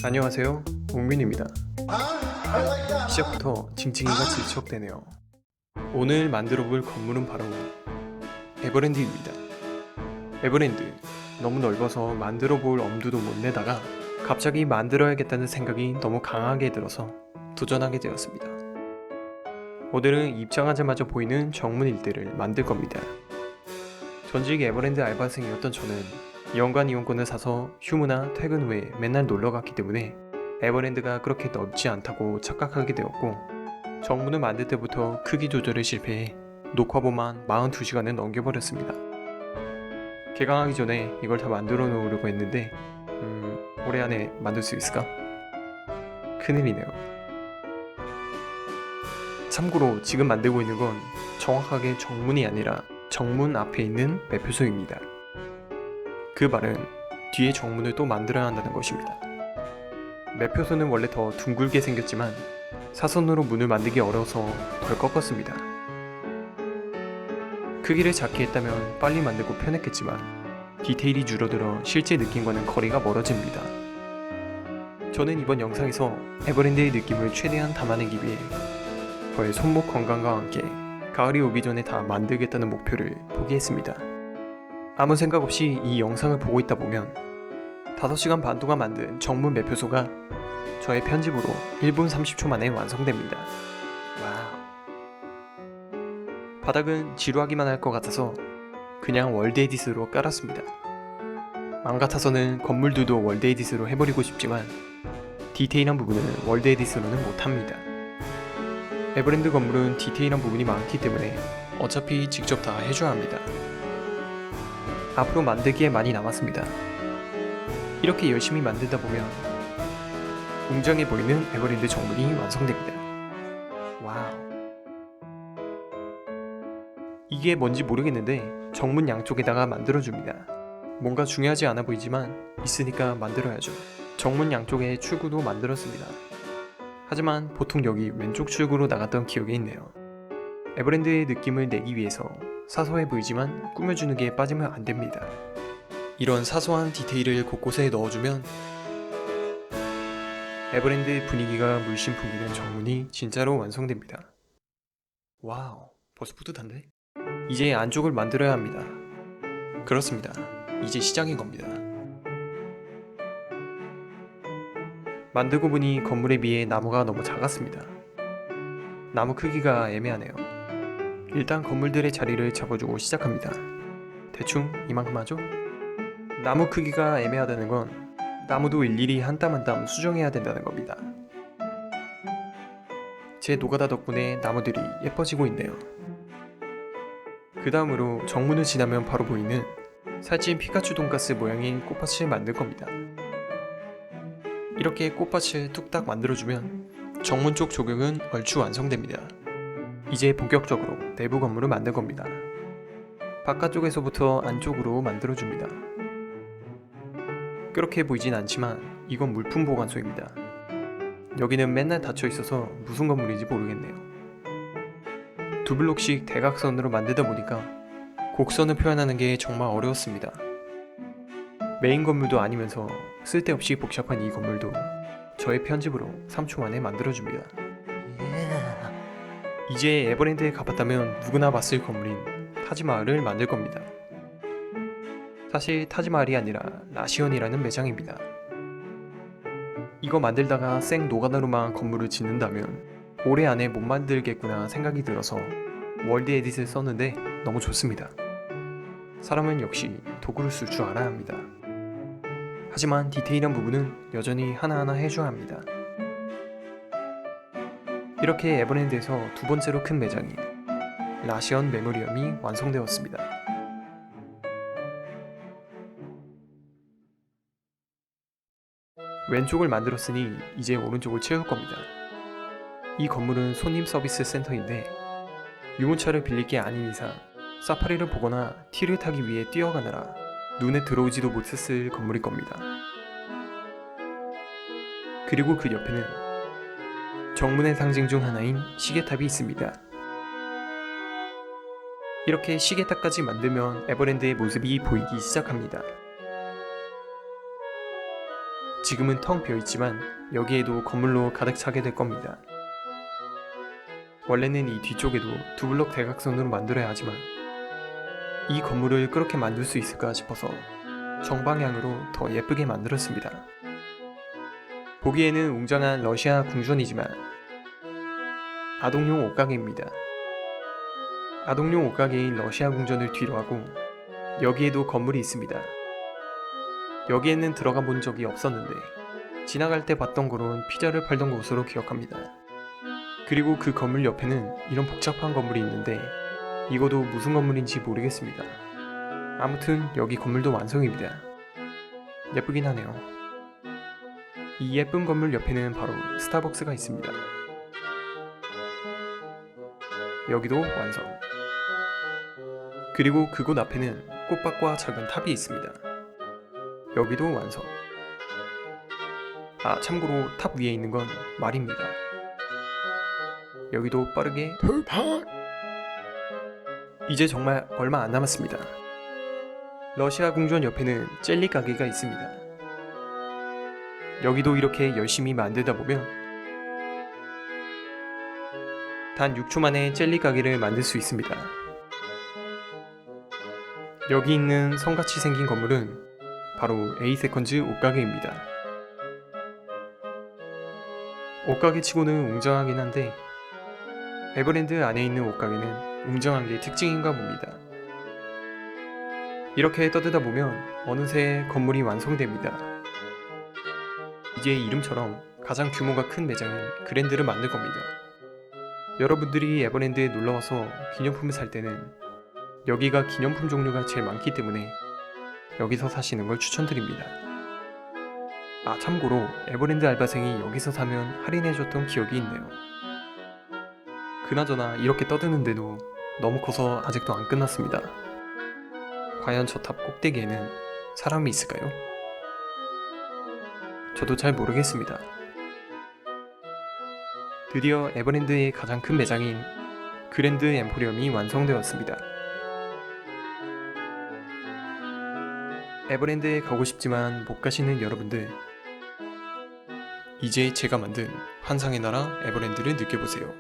안녕하세요, 옥민입니다. 시작부터 징징이가 질척대네요. 오늘 만들어볼 건물은 바로 에버랜드입니다. 에버랜드, 너무 넓어서 만들어볼 엄두도 못 내다가 갑자기 만들어야겠다는 생각이 너무 강하게 들어서 도전하게 되었습니다. 오늘은 입장하자마자 보이는 정문 일대를 만들 겁니다. 전직 에버랜드 알바생이었던 저는 연간 이용권을 사서 휴무나 퇴근 후에 맨날 놀러 갔기 때문에 에버랜드가 그렇게 넓지 않다고 착각하게 되었고, 정문을 만들 때부터 크기 조절에 실패해 녹화보만 42시간을 넘겨버렸습니다. 개강하기 전에 이걸 다 만들어 놓으려고 했는데 올해 안에 만들 수 있을까? 큰일이네요. 참고로 지금 만들고 있는 건 정확하게 정문이 아니라 정문 앞에 있는 매표소입니다. 그 말은 뒤에 정문을 또 만들어야 한다는 것입니다. 매표소는 원래 더 둥글게 생겼지만 사선으로 문을 만들기 어려워서 덜 꺾었습니다. 크기를 작게 했다면 빨리 만들고 편했겠지만 디테일이 줄어들어 실제 느낌과는 거리가 멀어집니다. 저는 이번 영상에서 에버랜드의 느낌을 최대한 담아내기 위해 저의 손목 건강과 함께 가을이 오기 전에 다 만들겠다는 목표를 포기했습니다. 아무 생각 없이 이 영상을 보고 있다 보면 5시간 반 동안 만든 정문 매표소가 저의 편집으로 1분 30초 만에 완성됩니다. 와우. 바닥은 지루하기만 할 것 같아서 그냥 월드 에디스로 깔았습니다. 맘 같아서는 건물들도 월드 에디스로 해버리고 싶지만 디테일한 부분은 월드 에디스로는 못합니다. 에버랜드 건물은 디테일한 부분이 많기 때문에 어차피 직접 다 해줘야 합니다. 앞으로 만들기에 많이 남았습니다. 이렇게 열심히 만들다 보면 웅장해 보이는 에버랜드 정문이 완성됩니다. 와우. 이게 뭔지 모르겠는데 정문 양쪽에다가 만들어줍니다. 뭔가 중요하지 않아 보이지만 있으니까 만들어야죠. 정문 양쪽에 출구도 만들었습니다. 하지만 보통 여기 왼쪽 출구로 나갔던 기억이 있네요. 에버랜드의 느낌을 내기 위해서 사소해 보이지만 꾸며주는 게 빠지면 안 됩니다. 이런 사소한 디테일을 곳곳에 넣어주면 에버랜드의 분위기가 물씬 풍기는 정문이 진짜로 완성됩니다. 와우, 벌써 뿌듯한데? 이제 안쪽을 만들어야 합니다. 그렇습니다. 이제 시작인 겁니다. 만들고 보니 건물에 비해 나무가 너무 작았습니다. 나무 크기가 애매하네요. 일단 건물들의 자리를 잡아주고 시작합니다. 대충 이만큼 하죠? 나무 크기가 애매하다는 건 나무도 일일이 한 땀 한 땀 수정해야 된다는 겁니다. 제 노가다 덕분에 나무들이 예뻐지고 있네요. 그 다음으로 정문을 지나면 바로 보이는 살찐 피카츄 돈가스 모양인 꽃밭을 만들 겁니다. 이렇게 꽃밭을 뚝딱 만들어주면 정문 쪽 조경은 얼추 완성됩니다. 이제 본격적으로 내부 건물을 만들 겁니다. 바깥쪽에서부터 안쪽으로 만들어줍니다. 그렇게 보이진 않지만 이건 물품 보관소입니다. 여기는 맨날 닫혀 있어서 무슨 건물인지 모르겠네요. 두 블록씩 대각선으로 만들다 보니까 곡선을 표현하는 게 정말 어려웠습니다. 메인 건물도 아니면서 쓸데없이 복잡한 이 건물도 저의 편집으로 3초 만에 만들어줍니다. 이제 에버랜드에 가봤다면 누구나 봤을 건물인 타지마할을 만들 겁니다. 사실 타지마할이 아니라 라시언이라는 매장입니다. 이거 만들다가 생 노가다로만 건물을 짓는다면 올해 안에 못 만들겠구나 생각이 들어서 월드 에딧을 썼는데 너무 좋습니다. 사람은 역시 도구를 쓸 줄 알아야 합니다. 하지만 디테일한 부분은 여전히 하나하나 해줘야 합니다. 이렇게 에버랜드에서 두 번째로 큰 매장인 라시언 메모리엄이 완성되었습니다. 왼쪽을 만들었으니 이제 오른쪽을 채울 겁니다. 이 건물은 손님 서비스 센터인데 유모차를 빌릴 게 아닌 이상 사파리를 보거나 티를 타기 위해 뛰어가느라 눈에 들어오지도 못했을 건물일 겁니다. 그리고 그 옆에는 정문의 상징 중 하나인 시계탑이 있습니다. 이렇게 시계탑까지 만들면 에버랜드의 모습이 보이기 시작합니다. 지금은 텅 비어있지만 여기에도 건물로 가득 차게 될 겁니다. 원래는 이 뒤쪽에도 두 블록 대각선으로 만들어야 하지만 이 건물을 그렇게 만들 수 있을까 싶어서 정방향으로 더 예쁘게 만들었습니다. 보기에는 웅장한 러시아 궁전이지만 아동용 옷가게입니다. 아동용 옷가게인 러시아 궁전을 뒤로 하고 여기에도 건물이 있습니다. 여기에는 들어가 본 적이 없었는데 지나갈 때 봤던 거론 피자를 팔던 곳으로 기억합니다. 그리고 그 건물 옆에는 이런 복잡한 건물이 있는데 이것도 무슨 건물인지 모르겠습니다. 아무튼 여기 건물도 완성입니다. 예쁘긴 하네요. 이 예쁜 건물 옆에는 바로 스타벅스가 있습니다. 여기도 완성. 그리고 그곳 앞에는 꽃밭과 작은 탑이 있습니다. 여기도 완성. 참고로 탑 위에 있는 건 말입니다. 여기도 빠르게 돌파! 이제 정말 얼마 안 남았습니다. 러시아 궁전 옆에는 젤리 가게가 있습니다. 여기도 이렇게 열심히 만들다 보면 단 6초 만에 젤리 가게를 만들 수 있습니다. 여기 있는 성같이 생긴 건물은 바로 A-세컨즈 옷가게입니다. 옷가게 치고는 웅장하긴 한데 에버랜드 안에 있는 옷가게는 웅장한 게 특징인가 봅니다. 이렇게 떠들다 보면 어느새 건물이 완성됩니다. 이제 이름처럼 가장 규모가 큰 매장인 그랜드를 만들 겁니다. 여러분들이 에버랜드에 놀러와서 기념품을 살 때는 여기가 기념품 종류가 제일 많기 때문에 여기서 사시는 걸 추천드립니다. 참고로 에버랜드 알바생이 여기서 사면 할인해줬던 기억이 있네요. 그나저나 이렇게 떠드는데도 너무 커서 아직도 안 끝났습니다. 과연 저 탑 꼭대기에는 사람이 있을까요? 저도 잘 모르겠습니다. 드디어 에버랜드의 가장 큰 매장인 그랜드 엠포리엄이 완성되었습니다. 에버랜드에 가고 싶지만 못 가시는 여러분들, 이제 제가 만든 환상의 나라 에버랜드를 느껴보세요.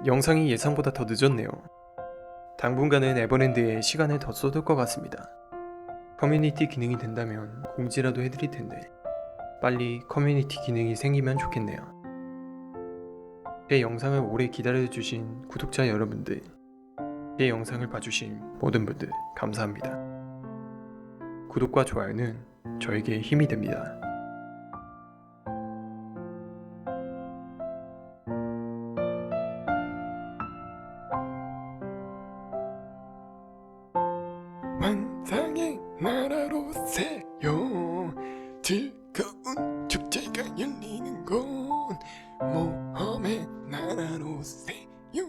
영상이 예상보다 더 늦었네요. 당분간은 에버랜드에 시간을 더 쏟을 것 같습니다. 커뮤니티 기능이 된다면 공지라도 해드릴 텐데 빨리 커뮤니티 기능이 생기면 좋겠네요. 제 영상을 오래 기다려주신 구독자 여러분들, 제 영상을 봐주신 모든 분들 감사합니다. 구독과 좋아요는 저에게 힘이 됩니다. 환상의 나라로 새요 즐거운 축제가 열리는 곳 모험의 나라로 새요